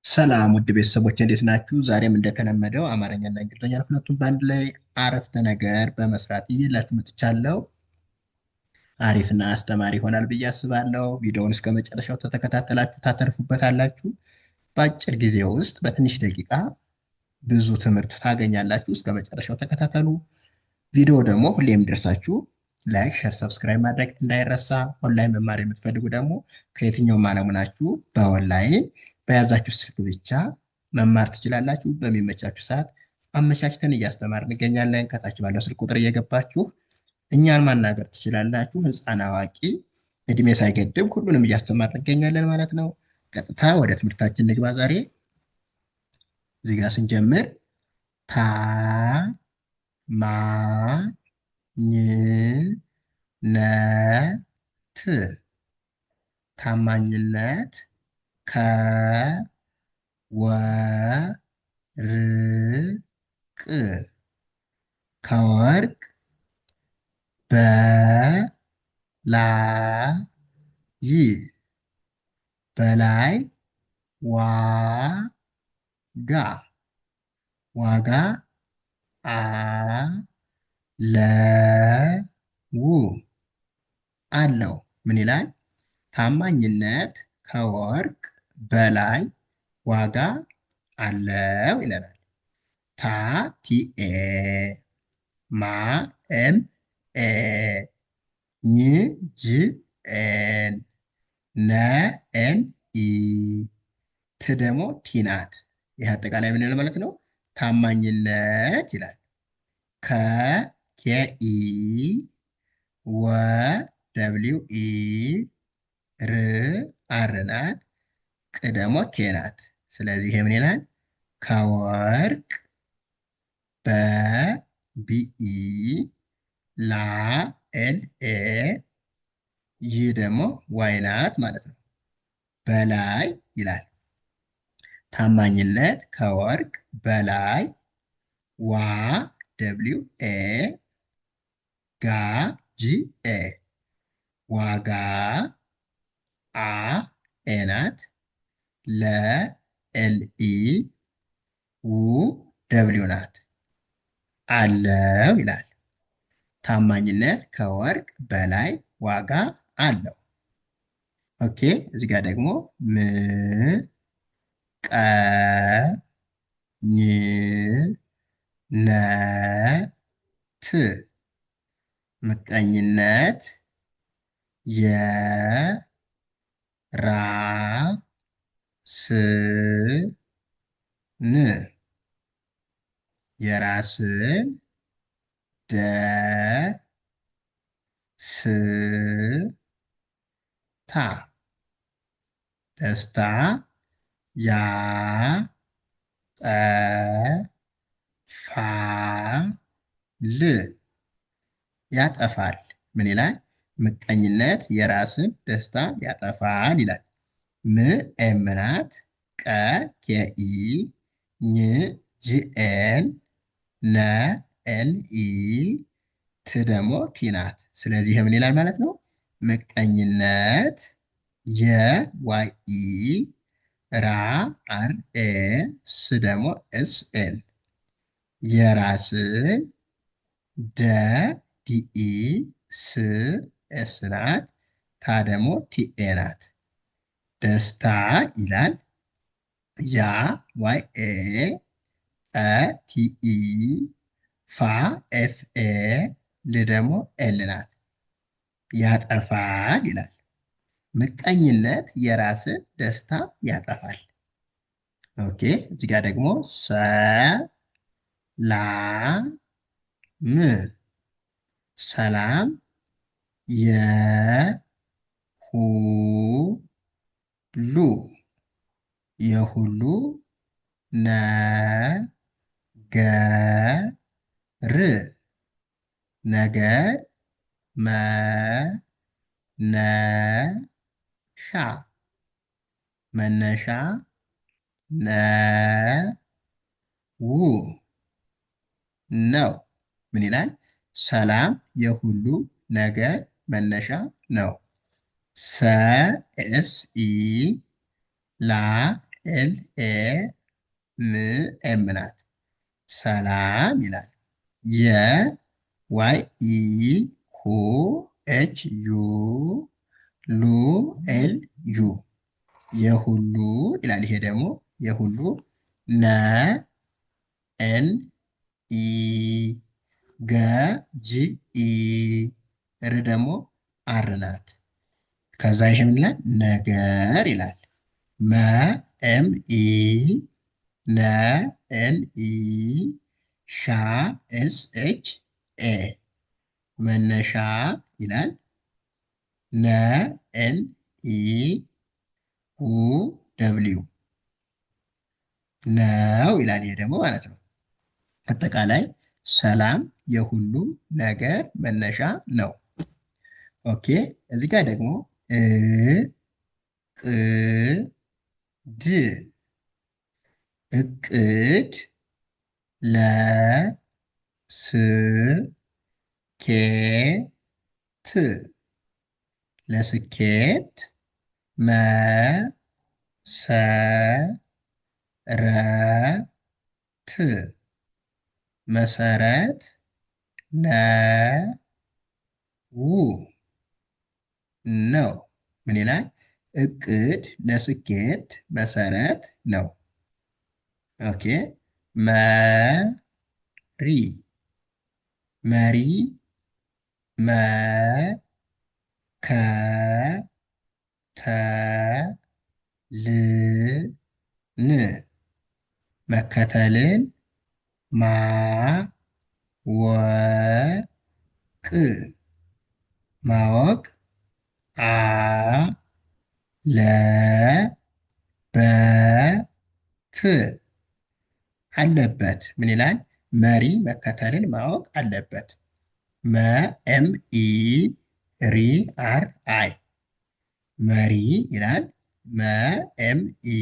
ሰላም ውድ ቤተሰቦች እንዴት ናችሁ? ዛሬም እንደተለመደው አማርኛና እንግሊዝኛ ሁለቱም በአንድ ላይ አረፍተ ነገር በመስራት ይዤላችሁ መጥቻለሁ። አሪፍና አስተማሪ ይሆናል ብዬ አስባለሁ። ቪዲዮውን እስከ መጨረሻው ተተከታተላችሁ ታተርፉበታላችሁ። በአጭር ጊዜ ውስጥ በትንሽ ደቂቃ ብዙ ትምህርት ታገኛላችሁ። እስከ መጨረሻው ተከታተሉ። ቪዲዮ ደግሞ ሁሌ የሚደርሳችሁ ላይክ፣ ሸር፣ ሰብስክራይብ ማድረግ እንዳይረሳ። ኦንላይን መማር የምትፈልጉ ደግሞ ከየትኛውም ዓለም ናችሁ በኦንላይን በያዛችሁ ስልክ ብቻ መማር ትችላላችሁ። በሚመቻችሁ ሰዓት አመቻችተን እያስተማር እንገኛለን። ከታች ባለው ስልክ ቁጥር እየገባችሁ እኛን ማናገር ትችላላችሁ። ሕፃን አዋቂ እድሜ ሳይገድብ ሁሉንም እያስተማር እንገኛለን ማለት ነው። ቀጥታ ወደ ትምህርታችን ንግባ። ዛሬ እዚህ ጋር ስንጀምር ታ ማ ኝ ነ ት ታማኝነት ከወርቅ ከወርቅ በላይ በላይ ዋጋ ዋጋ አለው። ምን ይላል? ታማኝነት ከወርቅ በላይ ዋጋ አለው ይለናል። ታ ቲኤ ማ ኤም ኤ ኝ ጅኤን ነ ኤን ኢ ት ደግሞ ቲ ናት። ይህ አጠቃላይ ምን ማለት ነው? ታማኝነት ይላል። ከ ኬኢ ወ ደብሊው ኢ ር አር ናት። ቅ ደግሞ ኬ ናት። ስለዚህ ምን ይላል? ከወርቅ በቢኢ ላ ኤልኤ ይህ ደግሞ ዋይ ናት ማለት ነው። በላይ ይላል። ታማኝነት ከወርቅ በላይ ዋ ደብሊው ኤ ጋ ጂኤ ዋጋ አ ኤ ናት። ለኤልኢ ው ደብሊው ናት። አለው ይላል። ታማኝነት ከወርቅ በላይ ዋጋ አለው። ኦኬ እዚህ ጋር ደግሞ ም ቀ ኝ ነ ት ምቀኝነት የራስን ደስታ ያጠፋል። ምን ይላል? ምቀኝነት የራስን ደስታ ያጠፋል ይላል። ም ኤም ናት። ቀ ኬኢ ኝ ጂኤን ነ ኤን ኢ ት ደግሞ ቲ ናት። ስለዚህ ምን ይላል ማለት ነው? ምቀኝነት የዋይ ኢ ራ አር ኤ ስ ደግሞ ኤስ ኤን የራስን ደ ዲኢ ስ ኤስ ናት። ታ ደግሞ ቲኤ ናት። ደስታ ይላል። ያ ዋይ ኤ ጠ ቲኢ ፋ ኤፍ ኤ ል ደግሞ ኤል ናት። ያጠፋል ይላል። ምቀኝነት የራስን ደስታ ያጠፋል። ኦኬ እዚህ ጋር ደግሞ ሰ ላ ም ሰላም የሁሉ የሁሉ ነገር ነገር መነሻ መነሻ ነው። ምን ይላል? ሰላም የሁሉ ነገር መነሻ ነው። ሰ ኤስ ኢ ላ ኤል ኤ ም ኤም ናት። ሰላም ይላል። የ ዋይ ኢ ሁ ኤች ዩ ሉ ኤል ዩ የሁሉ ይላል። ይሄ ደግሞ የሁሉ ነ ኤን ኢ ገ ጂ ኢ ር ደግሞ አር ናት። ከዛ ይሄ ምን ይላል? ነገር ይላል። መ ኤም ኢ ነ ኤን ኢ ሻ ኤስ ኤች ኤ መነሻ ይላል። ነ ኤን ኢ ኡ ደብሊው ነው ይላል። ይሄ ደግሞ ማለት ነው። አጠቃላይ ሰላም የሁሉም ነገር መነሻ ነው። ኦኬ እዚህ ጋር ደግሞ ቅ ድ እቅድ ለ ስ ኬ ት ለስኬት መ ሰ ረ ት መሰረት ነ ው ነው። ምን ይላል? እቅድ ለስኬት መሰረት ነው። ኦኬ መሪ መሪ መ ከ ተ ል ን መከተልን ማ ወ ቅ ማወቅ አ ለ በ ት አለበት። ምን ይላል? መሪ መከተልን ማወቅ አለበት። መ ኤም ኢ ሪ አር አይ መሪ ይላል። መ ኤም ኢ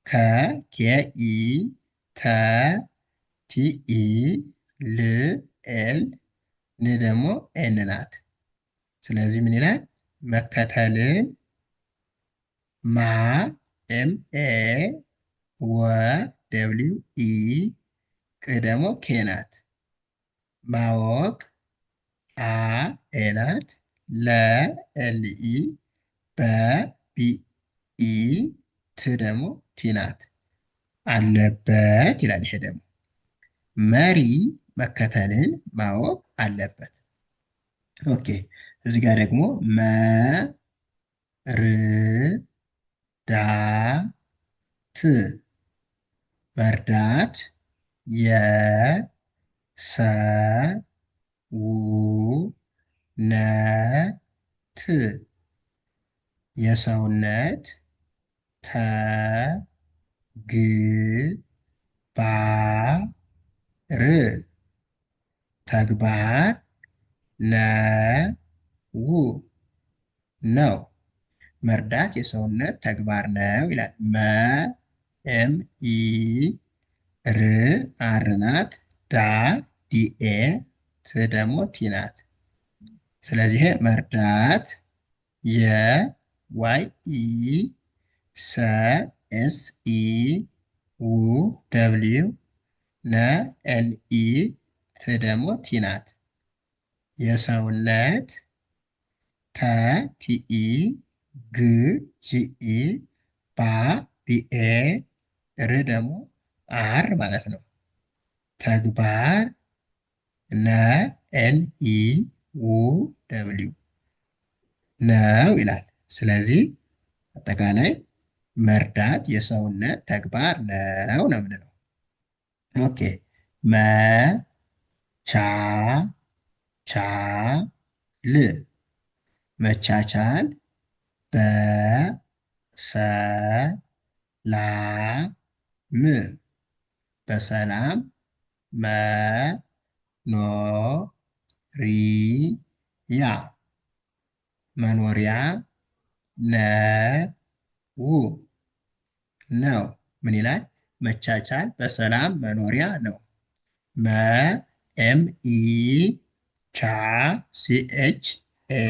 ከ ኬ ኢ ተ ቲ ኢ ል ኤል ን ደግሞ ኤን ናት። ስለዚህ ምን ይላል? መከተልን ማ ኤም ኤ ወ ደብሊው ኢ ቅ ደግሞ ኬ ናት። ማወቅ አ ኤ ናት። ለ ኤል ኢ በ ቢ ኢ ት ደግሞ ቲ ናት። አለበት ይላል። ይሄ ደግሞ መሪ መከተልን ማወቅ አለበት። ኦኬ እዚህ ጋር ደግሞ መ ር ዳ ት መርዳት የ ሰ ው ነ ት የሰውነት ተ ግ ባ ር ተግባር ነ ው ነው። መርዳት የሰውነት ተግባር ነው ይላል። መ ኤም ኢ ር አር ናት። ዳ ዲኤ ት ደግሞ ቲ ናት። ስለዚህ መርዳት የ ዋይ ኢ ሰ ኤስ ኢ ው ደብሊው ነ ኤን ኢ ት ደግሞ ቲ ናት። የሰውነት ተ ቲኢ ግ ጂኢ ባ ቢኤ ር ደግሞ አር ማለት ነው። ተግባር ነ ኤን ኢ ው ደብሊው ነው ይላል። ስለዚህ አጠቃላይ መርዳት የሰውነት ተግባር ነው ነው የምንለው። ኦኬ መ ቻ ቻ ል መቻቻል በ ሰ ላ ም በሰላም መ ኖ ሪ ያ መኖሪያ ነ ው ነው። ምን ይላል? መቻቻል በሰላም መኖሪያ ነው። መ ኤም ኢ ቻ ሲኤች ኤ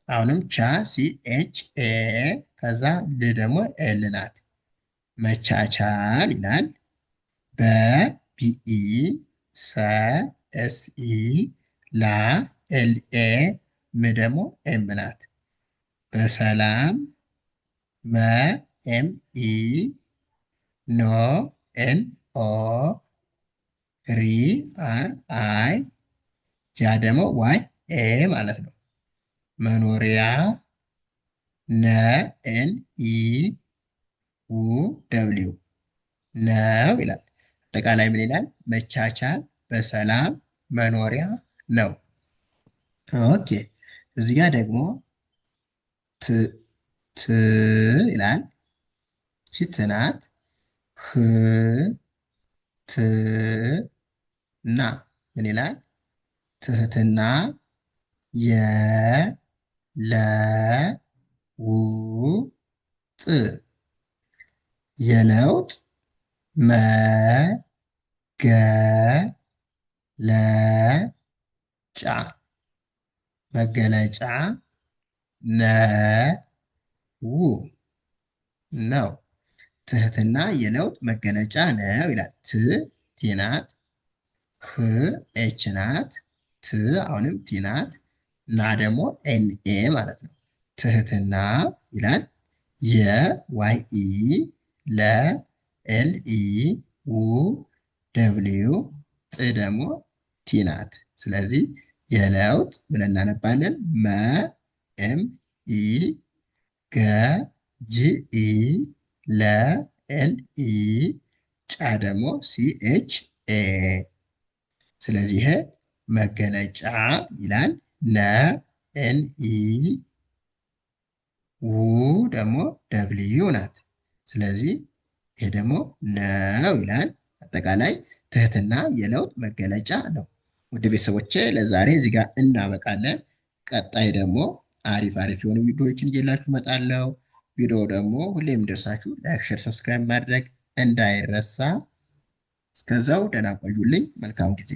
አሁንም ቻ ሲኤች ኤ ከዛ ል ደግሞ ኤል ናት። መቻቻል ይላል። በ ቢኢ ሰ ኤስኢ ላ ኤልኤ ም ደግሞ ኤም ናት። በሰላም መ ኤም ኢ ኖ ኤን ኦ ሪ አር አይ ያ ደግሞ ዋይ ኤ ማለት ነው። መኖሪያ ነ ኤን ኢ ው ደብሊው ነው ይላል። አጠቃላይ ምን ይላል? መቻቻል በሰላም መኖሪያ ነው። ኦኬ እዚህ ጋር ደግሞ ት ት ይላል። እሺ ትናት ህ ት ና ምን ይላል? ትህትና የ ለ ው ጥ የለውጥ መ ገ ለ ጫ መገለጫ ነ ው ነው። ትህትና የለውጥ መገለጫ ነው ይላል። ት ቲ ናት። ህ ኤች ናት። ት አሁንም ቲ ናት። ና ደግሞ ኤንኤ ማለት ነው። ትህትና ይላል። የዋይ ኢ ለ ኤል ኢ ው ደብሊው ጥ ደግሞ ቲ ናት። ስለዚህ የለውጥ ብለን እናነባለን። መ ኤም ኢ ገ ጂ ኢ ለ ኤል ኢ ጫ ደግሞ ሲ ኤች ኤ። ስለዚህ ይሄ መገለጫ ይላል። ነ ኤን ኢ ው ደግሞ ደብሊው ናት። ስለዚህ ይሄ ደግሞ ነው ይላል። አጠቃላይ ትህትና የለውጥ መገለጫ ነው። ውድ ቤተሰቦቼ ለዛሬ እዚህ ጋር እናበቃለን። ቀጣይ ደግሞ አሪፍ አሪፍ የሆኑ ቪዲዮዎችን እየላችሁ እመጣለሁ። ቪዲዮ ደግሞ ሁሌም ደርሳችሁ ላይክ፣ ሼር፣ ሰብስክራይብ ማድረግ እንዳይረሳ። እስከዛው ደህና ቆዩልኝ። መልካም ጊዜ